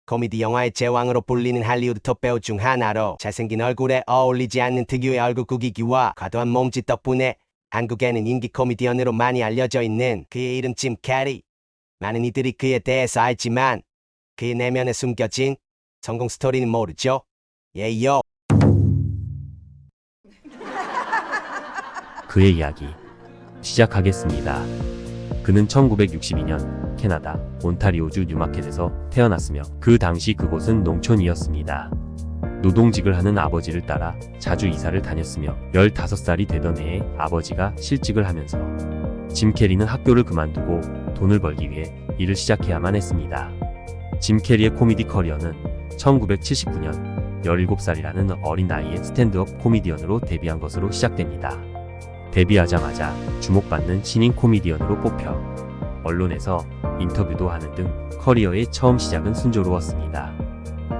코미디 영화의 제왕으로 불리는 할리우드 톱배우 중 하나로 잘생긴 얼굴에 어울리지 않는 특유의 얼굴 구기기와 과도한 몸짓 덕분에 한국에는 인기 코미디언으로 많이 알려져 있는 그의 이름 짐 캐리. 많은 이들이 그에 대해서 알지만 그의 내면에 숨겨진 성공 스토리는 모르죠. 예요. 그의 이야기 시작하겠습니다. 그는 1962년 캐나다 온타리오주 뉴마켓에서 태어났으며 그 당시 그곳은 농촌이었습니다. 노동직을 하는 아버지를 따라 자주 이사를 다녔으며 15살이 되던 해에 아버지가 실직을 하면서 짐 캐리는 학교를 그만두고 돈을 벌기 위해 일을 시작해야만 했습니다. 짐 캐리의 코미디 커리어는 1979년 17살이라는 어린 나이에 스탠드업 코미디언으로 데뷔한 것으로 시작됩니다. 데뷔하자마자 주목받는 신인 코미디언으로 뽑혀 언론에서 인터뷰도 하는 등 커리어의 처음 시작은 순조로웠습니다.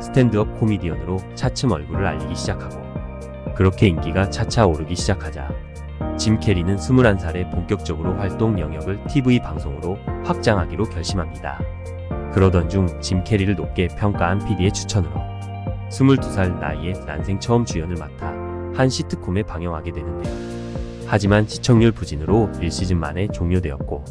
스탠드업 코미디언으로 차츰 얼굴을 알리기 시작하고 그렇게 인기가 차차 오르기 시작하자 짐 캐리는 21살에 본격적으로 활동 영역을 TV 방송으로 확장하기로 결심합니다. 그러던 중 짐 캐리를 높게 평가한 PD의 추천으로 22살 나이에 난생 처음 주연을 맡아 한 시트콤에 방영하게 되는데요. 하지만 시청률 부진으로 1시즌 만에 종료되었고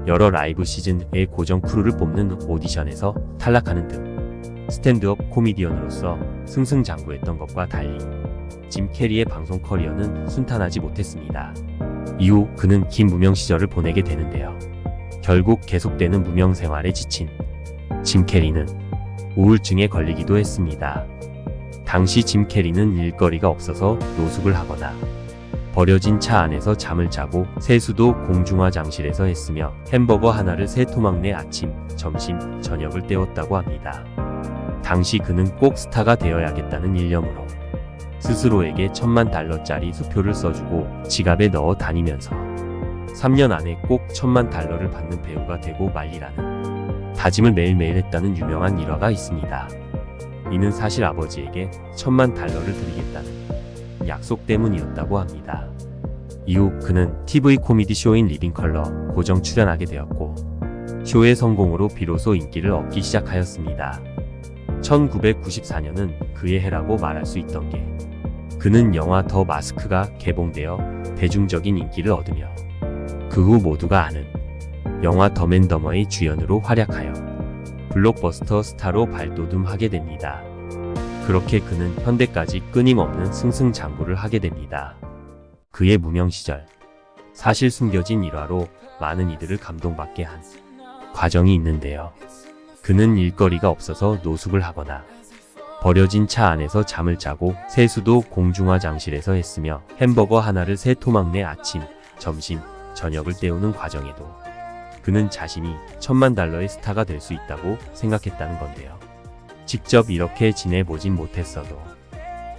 여러 라이브 시즌의 고정 크루를 뽑는 오디션에서 탈락하는 등 스탠드업 코미디언으로서 승승장구했던 것과 달리 짐 캐리의 방송 커리어는 순탄하지 못했습니다. 이후 그는 긴 무명 시절을 보내게 되는데요. 결국 계속되는 무명 생활에 지친 짐 캐리는 우울증에 걸리기도 했습니다. 당시 짐 캐리는 일거리가 없어서 노숙을 하거나 버려진 차 안에서 잠을 자고 세수도 공중화장실에서 했으며 햄버거 하나를 3토막 내 아침, 점심, 저녁을 때웠다고 합니다. 당시 그는 꼭 스타가 되어야겠다는 일념으로 스스로에게 $10,000짜리 수표를 써주고 지갑에 넣어 다니면서 3년 안에 꼭 $10,000를 받는 배우가 되고 말리라는 다짐을 매일매일 했다는 유명한 일화가 있습니다. 이는 사실 아버지에게 $10,000를 드리겠다는 약속 때문이었다고 합니다. 이후 그는 TV 코미디 쇼인 리빙컬러 고정 출연하게 되었고 쇼의 성공으로 비로소 인기를 얻기 시작하였습니다. 1994년은 그의 해라고 말할 수 있던 게 그는 영화 더 마스크가 개봉되어 대중적인 인기를 얻으며 그 후 모두가 아는 영화 덤앤더머의 주연으로 활약하여 블록버스터 스타로 발돋움하게 됩니다. 그렇게 그는 현대까지 끊임없는 승승장구를 하게 됩니다. 그의 무명 시절, 사실 숨겨진 일화로 많은 이들을 감동받게 한 과정이 있는데요. 그는 일거리가 없어서 노숙을 하거나 버려진 차 안에서 잠을 자고 세수도 공중화장실에서 했으며 햄버거 하나를 3토막 내 아침, 점심, 저녁을 때우는 과정에도 그는 자신이 $10,000의 스타가 될 수 있다고 생각했다는 건데요. 직접 이렇게 지내보진 못했어도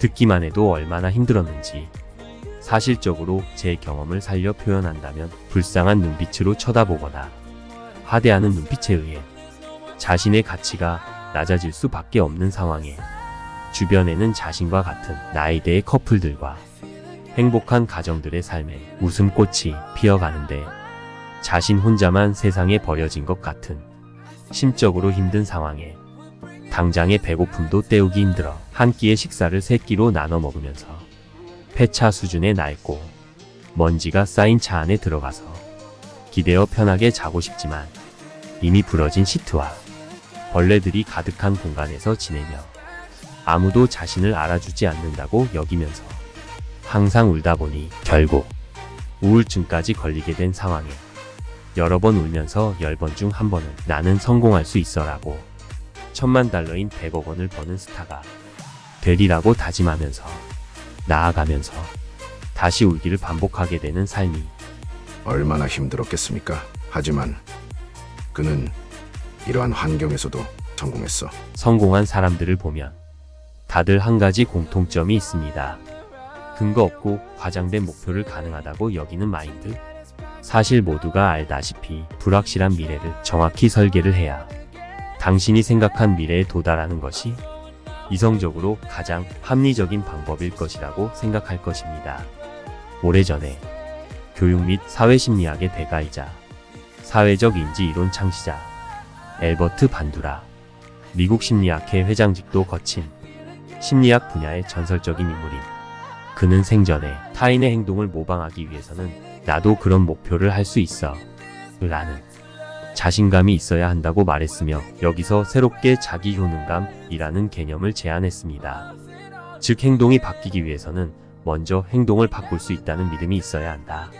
듣기만 해도 얼마나 힘들었는지 사실적으로 제 경험을 살려 표현한다면 불쌍한 눈빛으로 쳐다보거나 하대하는 눈빛에 의해 자신의 가치가 낮아질 수밖에 없는 상황에 주변에는 자신과 같은 나이대의 커플들과 행복한 가정들의 삶에 웃음꽃이 피어가는데 자신 혼자만 세상에 버려진 것 같은 심적으로 힘든 상황에 당장의 배고픔도 때우기 힘들어 한 끼의 식사를 3끼로 나눠 먹으면서 폐차 수준의 낡고 먼지가 쌓인 차 안에 들어가서 기대어 편하게 자고 싶지만 이미 부러진 시트와 벌레들이 가득한 공간에서 지내며 아무도 자신을 알아주지 않는다고 여기면서 항상 울다 보니 결국 우울증까지 걸리게 된 상황에 여러 번 울면서 10번 중 한 번은 나는 성공할 수 있어라고 $10,000인 100억 원을 버는 스타가 되리라고 다짐하면서 나아가면서 다시 울기를 반복하게 되는 삶이 얼마나 힘들었겠습니까? 하지만 그는 이러한 환경에서도 성공했어. 성공한 사람들을 보면 다들 한 가지 공통점이 있습니다. 근거 없고 과장된 목표를 가능하다고 여기는 마인드. 사실 모두가 알다시피 불확실한 미래를 정확히 설계를 해야 당신이 생각한 미래에 도달하는 것이 이성적으로 가장 합리적인 방법일 것이라고 생각할 것입니다. 오래전에 교육 및 사회심리학의 대가이자 사회적 인지 이론 창시자 엘버트 반두라 미국 심리학회 회장직도 거친 심리학 분야의 전설적인 인물임. 그는 생전에 타인의 행동을 모방하기 위해서는 나도 그런 목표를 할 수 있어 라는 자신감이 있어야 한다고 말했으며, 여기서 새롭게 자기 효능감이라는 개념을 제안했습니다. 즉, 행동이 바뀌기 위해서는 먼저 행동을 바꿀 수 있다는 믿음이 있어야 한다.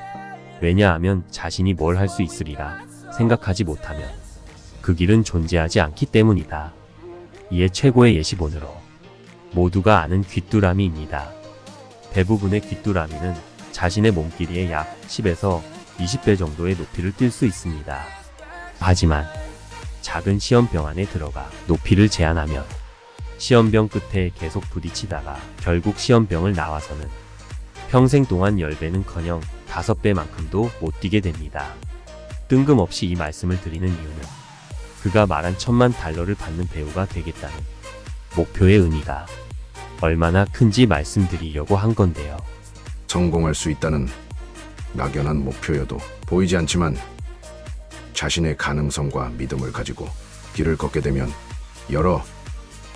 왜냐하면 자신이 뭘 할 수 있으리라 생각하지 못하면 그 길은 존재하지 않기 때문이다. 이에 최고의 예시본으로 모두가 아는 귀뚜라미입니다. 대부분의 귀뚜라미는 자신의 몸길이의 약 10에서 20배 정도의 높이를 뛸 수 있습니다. 하지만 작은 시험병 안에 들어가 높이를 제한하면 시험병 끝에 계속 부딪히다가 결국 시험병을 나와서는 평생 동안 10배는커녕 5배만큼도 못 뛰게 됩니다. 뜬금없이 이 말씀을 드리는 이유는 그가 말한 $10,000,000를 받는 배우가 되겠다는 목표의 의미가 얼마나 큰지 말씀드리려고 한 건데요. 성공할 수 있다는 막연한 목표여도 보이지 않지만 자신의 가능성과 믿음을 가지고 길을 걷게 되면 여러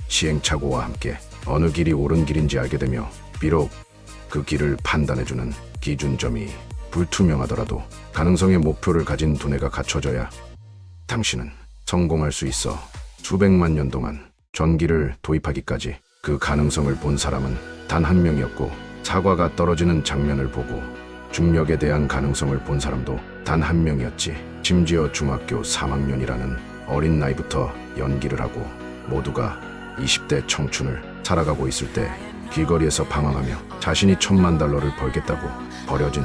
시행착오와 함께 어느 길이 옳은 길인지 알게 되며, 비록 그 길을 판단해주는 기준점이 불투명하더라도 가능성의 목표를 가진 두뇌가 갖춰져야 당신은 성공할 수 있어. 수백만 년 동안 전기를 도입하기까지 그 가능성을 본 사람은 단 한 명이었고, 사과가 떨어지는 장면을 보고 중력에 대한 가능성을 본 사람도 단 한 명이었지. 심지어 중학교 3학년이라는 어린 나이부터 연기를 하고 모두가 20대 청춘을 살아가고 있을 때 길거리에서 방황하며 자신이 $10,000,000를 벌겠다고 버려진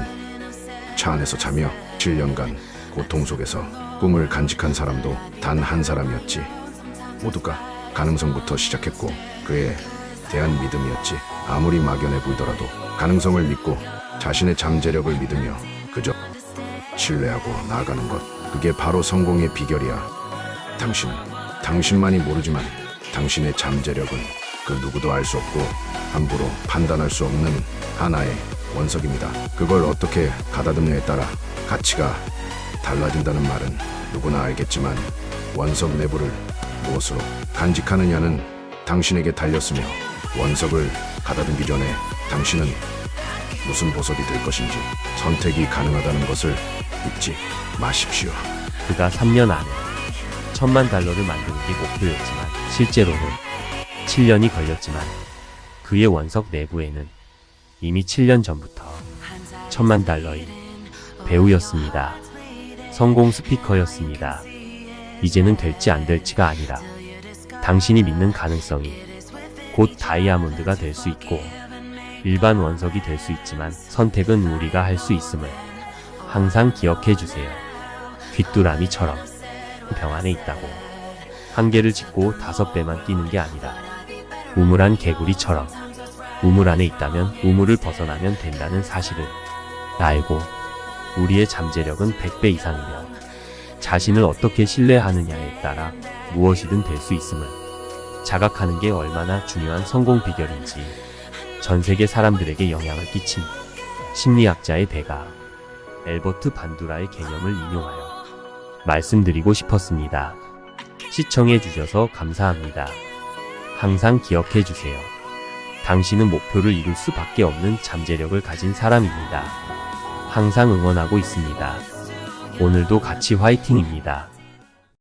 차 안에서 자며 7년간 고통 속에서 꿈을 간직한 사람도 단 한 사람이었지. 모두가 가능성부터 시작했고 그에 대한 믿음이었지. 아무리 막연해 보이더라도 가능성을 믿고 자신의 잠재력을 믿으며 그저 신뢰하고 나아가는 것, 그게 바로 성공의 비결이야. 당신은 당신만이 모르지만 당신의 잠재력은 그 누구도 알 수 없고 함부로 판단할 수 없는 하나의 원석입니다. 그걸 어떻게 가다듬느냐에 따라 가치가 달라진다는 말은 누구나 알겠지만, 원석 내부를 무엇으로 간직하느냐는 당신에게 달렸으며, 원석을 가다듬기 전에 당신은 무슨 보석이 될 것인지 선택이 가능하다는 것을 잊지 마십시오. 그가 3년 안에 $10,000,000를 만드는 게 목표였지만 실제로는 7년이 걸렸지만, 그의 원석 내부에는 이미 7년 전부터 $10,000,000인 배우였습니다. 성공 스피커였습니다. 이제는 될지 안 될지가 아니라 당신이 믿는 가능성이 곧 다이아몬드가 될 수 있고 일반 원석이 될 수 있지만, 선택은 우리가 할 수 있음을 항상 기억해 주세요. 귀뚜라미처럼 병 안에 있다고 한계를 짚고 5배만 뛰는 게 아니라 우물안 개구리처럼 우물 안에 있다면 우물을 벗어나면 된다는 사실을 알고, 우리의 잠재력은 100배 이상이며 자신을 어떻게 신뢰하느냐에 따라 무엇이든 될 수 있음을 자각하는 게 얼마나 중요한 성공 비결인지 전 세계 사람들에게 영향을 끼친 심리학자의 대가 엘버트 반두라의 개념을 인용하여 말씀드리고 싶었습니다. 시청해 주셔서 감사합니다. 항상 기억해 주세요. 당신은 목표를 이룰 수밖에 없는 잠재력을 가진 사람입니다. 항상 응원하고 있습니다. 오늘도 같이 화이팅입니다.